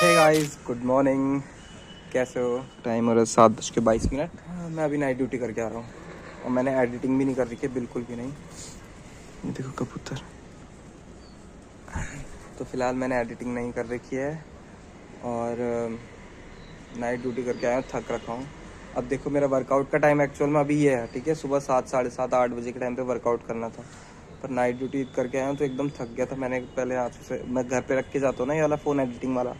Hey guys, good morning. कैसे हो? Time हो रहा है 7:22। मैं अभी नाइट ड्यूटी करके आ रहा हूँ और मैंने एडिटिंग भी नहीं कर रखी है, बिल्कुल भी नहीं। ये देखो कबूतर। तो फिलहाल मैंने एडिटिंग नहीं कर रखी है और नाइट ड्यूटी करके आया हूँ, थक रखा हूँ। अब देखो मेरा वर्कआउट का टाइम एक्चुअल में अभी ये है, ठीक है। सुबह 7, साढ़े 7, 8 बजे के टाइम पे वर्कआउट करना था, पर नाइट ड्यूटी करके आया हूँ तो एकदम थक गया था। मैंने पहले आपसे, मैं घर पे रख के जाता हूँ ना ये वाला फ़ोन एडिटिंग वाला,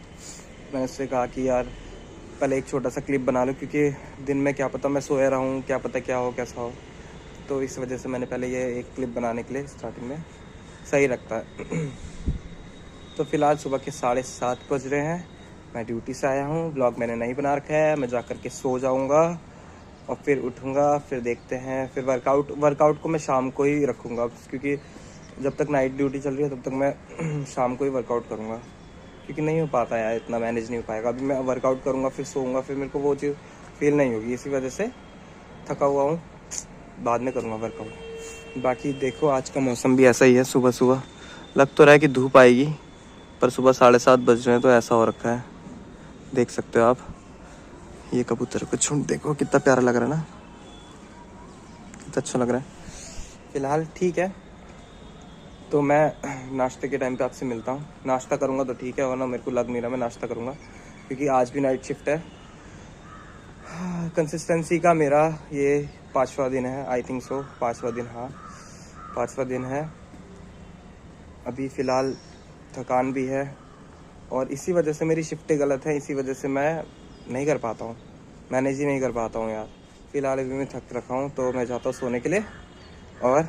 मैंने उससे कहा कि यार पहले एक छोटा सा क्लिप बना लो, क्योंकि दिन में क्या पता मैं सोया रहूँ, क्या पता क्या हो कैसा हो। तो इस वजह से मैंने पहले ये एक क्लिप बनाने के लिए स्टार्टिंग में सही रखता है। तो फिलहाल सुबह के 7:30 बज रहे हैं, मैं ड्यूटी से आया हूँ। ब्लॉग मैंने नहीं बना रखा है, मैं जा कर के सो जाऊँगा और फिर उठूँगा, फिर देखते हैं। फिर वर्कआउट को मैं शाम को ही रखूँगा, क्योंकि जब तक नाइट ड्यूटी चल रही है तब तक मैं शाम को ही वर्कआउट करूँगा, क्योंकि नहीं हो पाता यार, इतना मैनेज नहीं हो पाएगा। अभी मैं वर्कआउट करूँगा फिर सोऊंगा, फिर मेरे को वो चीज़ फील नहीं होगी, इसी वजह से थका हुआ हूँ। बाद में करूँगा वर्कआउट। बाकी देखो आज का मौसम भी ऐसा ही है, सुबह सुबह लग तो रहा है कि धूप आएगी, पर सुबह 7:30 बज रहे हैं तो ऐसा हो रखा है, देख सकते हो आप। ये कबूतर का झुंड देखो कितना प्यारा लग रहा है ना, कितना अच्छा लग रहा है। फिलहाल ठीक है, तो मैं नाश्ते के टाइम पे आपसे मिलता हूँ। नाश्ता करूँगा तो ठीक है, वरना मेरे को लग नहीं रहा मैं नाश्ता करूँगा, क्योंकि आज भी नाइट शिफ्ट है। कंसिस्टेंसी का मेरा ये 5वां दिन है, आई थिंक सो 5वां दिन, हाँ 5वां दिन है। अभी फ़िलहाल थकान भी है और इसी वजह से मेरी शिफ्टें गलत है, इसी वजह से मैं नहीं कर पाता हूँ, मैनेज ही नहीं कर पाता हूँ यार। फ़िलहाल अभी मैं थक रखा हूँ, तो मैं जाता हूँ सोने के लिए और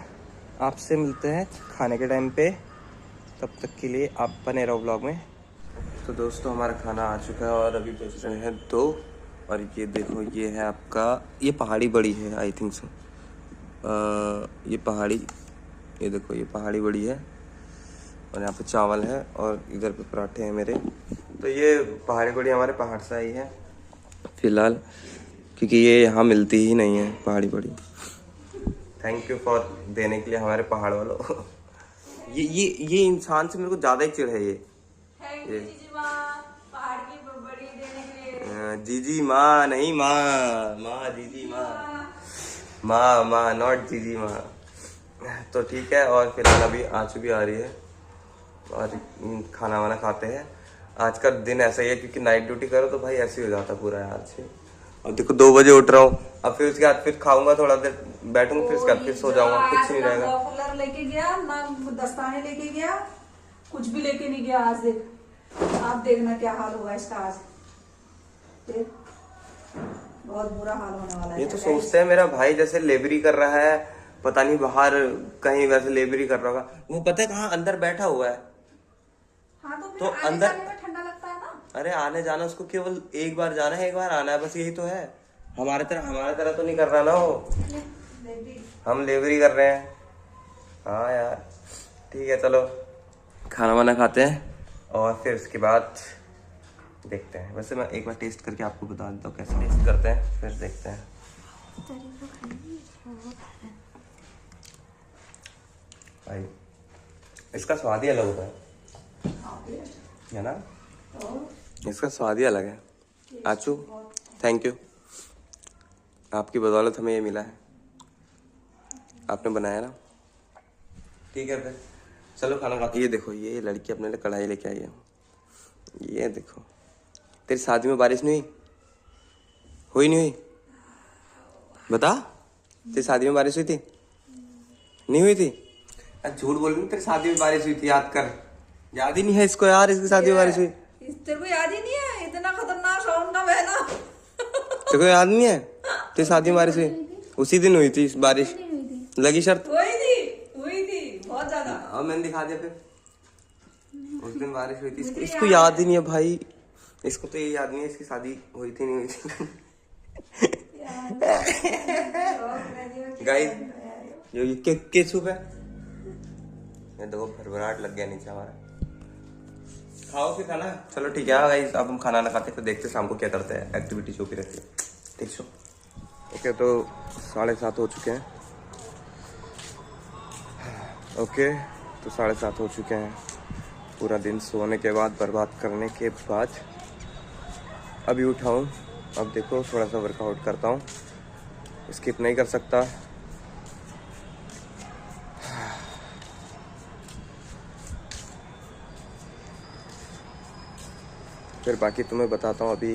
आपसे मिलते हैं खाने के टाइम पे। तब तक के लिए आप बने रहो ब्लॉग में। तो दोस्तों हमारा खाना आ चुका है और अभी बज रहे हैं 2। और ये देखो, ये है आपका, ये पहाड़ी बड़ी है आई थिंक सो। ये पहाड़ी, ये देखो ये पहाड़ी बड़ी है और यहाँ पे चावल है और इधर पे पराठे हैं मेरे। तो ये पहाड़ी बड़ी हमारे पहाड़ से आई है फ़िलहाल, क्योंकि ये यहाँ मिलती ही नहीं है पहाड़ी बड़ी। थैंक यू फॉर देने के लिए हमारे पहाड़ वालों। ये इंसान से मेरे को ज़्यादा ही चिढ़ है ये पहाड़ की बड़ी देने के लिए। जीजी माँ नहीं, माँ माँ, जीजी माँ, माँ माँ नॉट जीजी माँ। तो ठीक है, और फिलहाल अभी आंसू भी आ रही है और खाना वाना खाते हैं। आज का दिन ऐसा ही है, क्योंकि नाइट ड्यूटी करो तो भाई ऐसे ही हो जाता पूरा है आज से। और देखो 2 बजे उठ रहा हूँ, अब फिर उसके बाद फिर खाऊंगा, थोड़ा देर बैठूंगा, फिर उसके बाद फिर सो जाऊंगा, कुछ नहीं रहेगा। ना कूलर लेके गया, ना दस्ताने लेके गया, कुछ भी लेके नहीं गया। आज देख, आप देखना क्या हाल होगा इसका आज। देख, बहुत बुरा हाल होने वाला है। ये तो सोचते हैं मेरा भाई जैसे लेबरी कर रहा है, पता नहीं बाहर कहीं वैसे लेबरी कर रहा होगा। वो पता है कहाँ, अंदर बैठा हुआ है। हाँ तो तो आने अंदर, जाने में ठंडा लगता है ना। अरे आने जाना उसको केवल एक बार जाना है, एक बार आना है, बस यही तो है। हमारे तरह तो नहीं कर रहा ना वो, हम लेबरी कर रहे हैं। हाँ यार ठीक है, चलो खाना वाना खाते हैं और फिर उसके बाद देखते हैं। वैसे मैं एक बार टेस्ट करके आपको बता देता हूँ कैसे टेस्ट करते हैं, फिर देखते हैं। भाई इसका स्वाद ही अलग होता है ना, इसका स्वाद ही अलग है। आचू थैंक यू, आपकी बदौलत हमें ये मिला है, आपने बनाया ना। ठीक है फिर चलो खाना खाते। ये देखो, ये लड़की अपने लिए कढ़ाई लेके आई है। ये देखो, तेरी शादी में बारिश नहीं हुई? नहीं हुई? बता, तेरी शादी में बारिश हुई थी? नहीं हुई थी? झूठ बोल रही हूँ, तेरी शादी में बारिश हुई थी, याद कर। याद ही नहीं है इसको यार, इसकी शादी में बारिश हुई। तेरे को याद ही नहीं है? इतना खतरनाक साउंड का बहना। तेरे को याद नहीं है तेरी शादी में बारिश हुई? उसी दिन हुई थी बारिश, लगी शर्त। हुई थी बहुत ज्यादा। और मैंने दिखा दिया फिर, उस दिन बारिश हुई थी। इसको याद ही नहीं है भाई, इसको तो ये याद नहीं है इसकी शादी हुई थी नहीं हुई थी। गाइस ये केचुप है, ये देखो भरभराट लग गया नीचे हमारा। खाओ फिर खाना। चलो ठीक है गाइस, अब हम खाना ना खाते फिर देखते शाम को क्या करते हैं, एक्टिविटी जो भी रहती है। ठीक सो ओके, तो 7:30 हो चुके हैं। ओके तो 7:30 हो चुके हैं। पूरा दिन सोने के बाद, बर्बाद करने के बाद अभी उठाऊँ, अब देखो थोड़ा सा वर्कआउट करता हूँ, स्किप नहीं कर सकता। फिर बाकी तुम्हें बताता हूँ अभी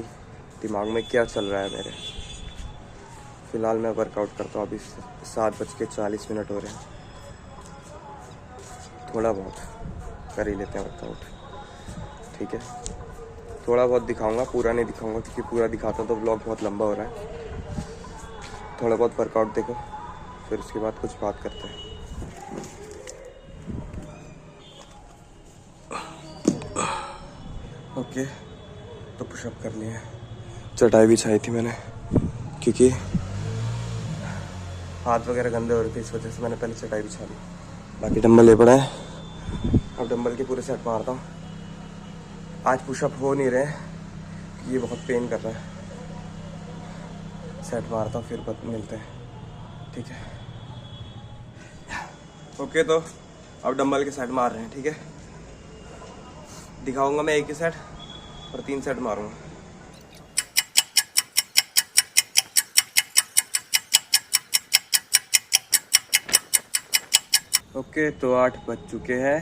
दिमाग में क्या चल रहा है मेरे। फ़िलहाल मैं वर्कआउट करता हूँ। अभी 7:40 हो रहे हैं। थोड़ा बहुत कर ही लेते हैं वर्कआउट, ठीक है। थोड़ा बहुत दिखाऊंगा, पूरा नहीं दिखाऊंगा, क्योंकि पूरा दिखाता हूँ तो व्लॉग बहुत लंबा हो रहा है। थोड़ा बहुत वर्कआउट देखो, फिर उसके बाद कुछ बात करते हैं। ओके, तो पुशअप कर लिए। चटाई बिछाई थी मैंने, क्योंकि हाथ वगैरह गंदे हो रहे थे, इस वजह से मैंने पहले चटाई बिछा ली। बाकी डंबल ले पड़े हैं, अब डंबल के पूरे सेट मारता हूँ। आज पुशअप हो नहीं रहे, ये बहुत पेन कर रहा है। सेट मारता हूँ, फिर मिलते हैं, ठीक है। ओके, तो अब डंबल के सेट मार रहे हैं, ठीक है। दिखाऊंगा मैं एक ही सेट और 3 सेट मारूंगा। ओके, तो 8 बज चुके हैं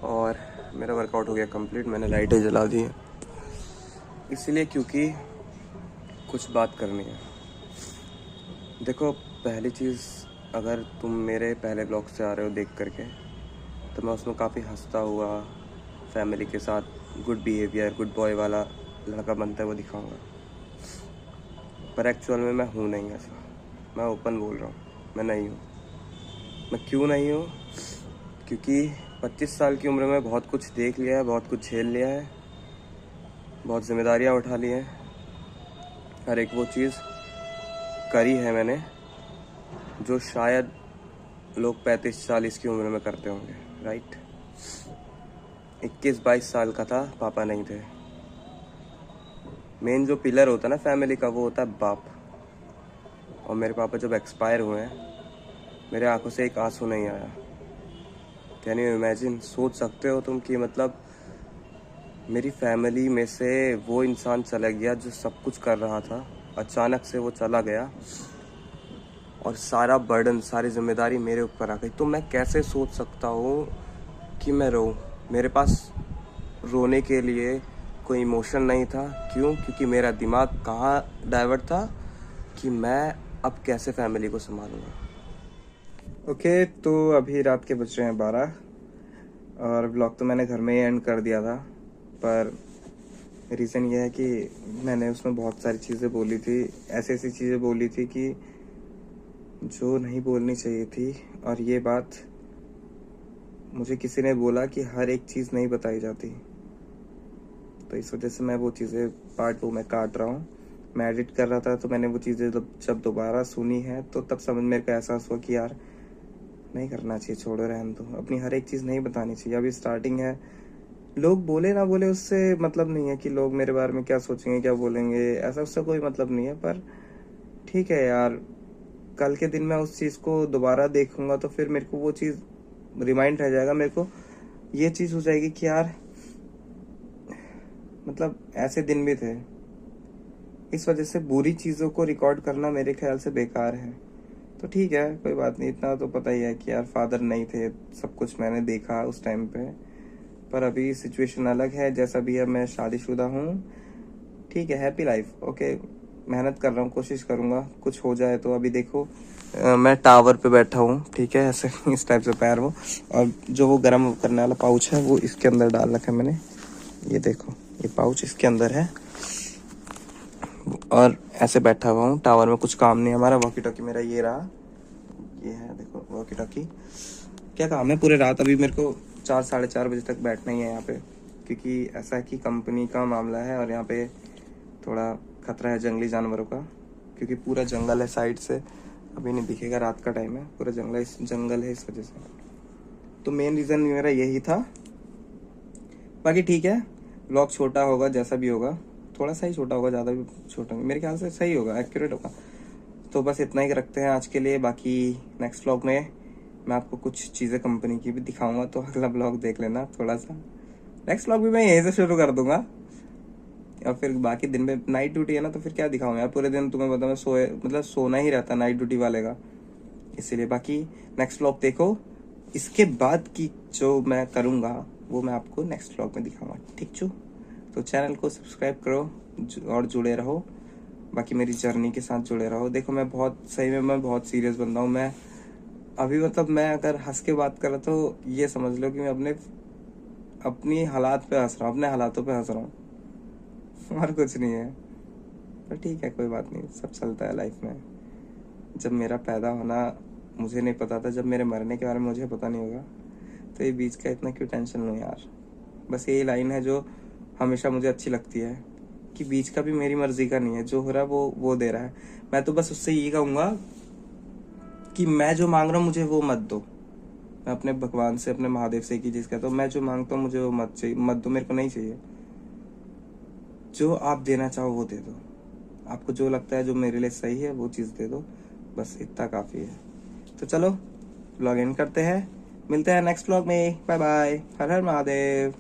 और मेरा वर्कआउट हो गया कंप्लीट। मैंने लाइटें जला दी हैं इसलिए, क्योंकि कुछ बात करनी है। देखो, पहली चीज़, अगर तुम मेरे पहले ब्लॉग से आ रहे हो देख करके, तो मैं उसमें काफ़ी हंसता हुआ फैमिली के साथ गुड बिहेवियर, गुड बॉय वाला लड़का बनता है वो दिखाऊंगा। पर एक्चुअल में मैं हूँ नहीं ऐसा। मैं ओपन बोल रहा हूँ, मैं नहीं हूँ। मैं क्यों नहीं हूँ? क्योंकि 25 साल की उम्र में बहुत कुछ देख लिया है, बहुत कुछ झेल लिया है, बहुत जिम्मेदारियाँ उठा ली हैं। हर एक वो चीज़ करी है मैंने जो शायद लोग 35-40 की उम्र में करते होंगे, राइट। 21-22 साल का था, पापा नहीं थे। मेन जो पिलर होता है ना फैमिली का, वो होता है बाप। और मेरे पापा जब एक्सपायर हुए हैं, मेरे आंखों से एक आंसू नहीं आया। Can you imagine? सोच सकते हो तुम कि मतलब मेरी फैमिली में से वो इंसान चला गया जो सब कुछ कर रहा था, अचानक से वो चला गया और सारा बर्डन, सारी जिम्मेदारी मेरे ऊपर आ गई। तो मैं कैसे सोच सकता हूँ कि मैं रोऊं? मेरे पास रोने के लिए कोई इमोशन नहीं था। क्यों? क्योंकि मेरा दिमाग कहाँ डाइवर्ट था कि मैं अब कैसे फैमिली को संभालूंगा। ओके, तो अभी रात के बज रहे हैं 12 और ब्लॉग तो मैंने घर में ही एंड कर दिया था। पर रीज़न ये है कि मैंने उसमें बहुत सारी चीज़ें बोली थी, ऐसी ऐसी चीज़ें बोली थी कि जो नहीं बोलनी चाहिए थी। और ये बात मुझे किसी ने बोला कि हर एक चीज़ नहीं बताई जाती, तो इस वजह से मैं वो चीज़ें पार्ट 2 में काट रहा हूँ। मैं एडिट कर रहा था तो मैंने वो चीज़ें जब दोबारा सुनी है तो तब समझ मेरे को एहसास हुआ कि यार नहीं करना चाहिए, छोड़ो, रहने दो। अपनी हर एक चीज़ नहीं बतानी चाहिए। अभी स्टार्टिंग है, लोग बोले ना बोले उससे मतलब नहीं है कि लोग मेरे बारे में क्या सोचेंगे, क्या बोलेंगे, ऐसा उससे कोई मतलब नहीं है। पर ठीक है यार, कल के दिन मैं उस चीज़ को दोबारा देखूंगा तो फिर मेरे को वो चीज़ रिमाइंड रह जाएगा। मेरे को ये चीज़ हो जाएगी कि यार मतलब ऐसे दिन भी थे। इस वजह से बुरी चीज़ों को रिकॉर्ड करना मेरे ख्याल से बेकार है। तो ठीक है, कोई बात नहीं। इतना तो पता ही है कि यार फादर नहीं थे, सब कुछ मैंने देखा उस टाइम पे। पर अभी सिचुएशन अलग है। जैसा भी है, मैं शादीशुदा हूँ, ठीक है, हैप्पी लाइफ। ओके, मेहनत कर रहा हूँ, कोशिश करूँगा कुछ हो जाए तो। अभी देखो, मैं टावर पे बैठा हूँ, ठीक है, ऐसे इस टाइप से पैर वो, और जो वो गर्म करने वाला पाउच है वो इसके अंदर डाल रखा है मैंने। ये देखो, ये पाउच इसके अंदर है और ऐसे बैठा हुआ हूँ। टावर में कुछ काम नहीं है हमारा। वॉकी टॉकी मेरा ये रहा, ये है, देखो वॉकी टॉकी। क्या काम है पूरे रात? अभी मेरे को 4-4:30 बजे तक बैठना ही है यहाँ पे, क्योंकि ऐसा है कि कंपनी का मामला है और यहाँ पे थोड़ा खतरा है जंगली जानवरों का, क्योंकि पूरा जंगल है साइड से। अभी नहीं दिखेगा, रात का टाइम है, पूरा जंगल है, इस वजह से। तो मेन रीज़न मेरा यही था। बाकी ठीक है, व्लॉग छोटा होगा, जैसा भी होगा, थोड़ा सा ही छोटा होगा, ज़्यादा भी छोटा नहीं, मेरे ख्याल से सही होगा, एक्यूरेट होगा। तो बस इतना ही रखते हैं आज के लिए। बाकी नेक्स्ट व्लॉग में मैं आपको कुछ चीज़ें कंपनी की भी दिखाऊंगा, तो अगला व्लॉग देख लेना थोड़ा सा। नेक्स्ट व्लॉग भी मैं यहीं से शुरू कर दूंगा, और फिर बाकी दिन में नाइट ड्यूटी है ना, तो फिर क्या दिखाऊं यार, पूरे दिन तुम्हें पता मैं सोए मतलब सोना ही रहता नाइट ड्यूटी वाले का। इसीलिए बाकी नेक्स्ट व्लॉग देखो, इसके बाद की जो मैं करूँगा वो मैं आपको नेक्स्ट व्लॉग में दिखाऊंगा, ठीक छू। तो चैनल को सब्सक्राइब करो और जुड़े रहो, बाकी मेरी जर्नी के साथ जुड़े रहो। देखो मैं बहुत सही में मैं बहुत सीरियस बंदा हूँ। मैं अभी मतलब मैं अगर हंस के बात करा तो ये समझ लो कि मैं अपनी हालात पे हंस रहा हूँ, अपने हालातों पे हंस रहा हूँ और कुछ नहीं है। पर ठीक है, कोई बात नहीं, सब चलता है लाइफ में। जब मेरा पैदा होना मुझे नहीं पता था, जब मेरे मरने के बारे में मुझे पता नहीं होगा, तो ये बीच का इतना क्यों टेंशन लूँ यार। बस यही लाइन है जो हमेशा मुझे अच्छी लगती है कि बीच का भी मेरी मर्जी का नहीं है, जो हो रहा है वो दे रहा है। मैं तो बस उससे यही कहूँगा कि मैं जो मांग रहा हूँ मुझे वो मत दो। मैं अपने भगवान से, अपने महादेव से एक ही चीज़ कहता हूँ, मैं जो मांगता हूँ मुझे वो मत दो, मेरे को नहीं चाहिए। जो आप देना चाहो वो दे दो, आपको जो लगता है जो मेरे लिए सही है वो चीज़ दे दो, बस इतना काफ़ी है। तो चलो व्लॉग एंड करते हैं, मिलते हैं नेक्स्ट व्लॉग में। बाय बाय, हर हर महादेव।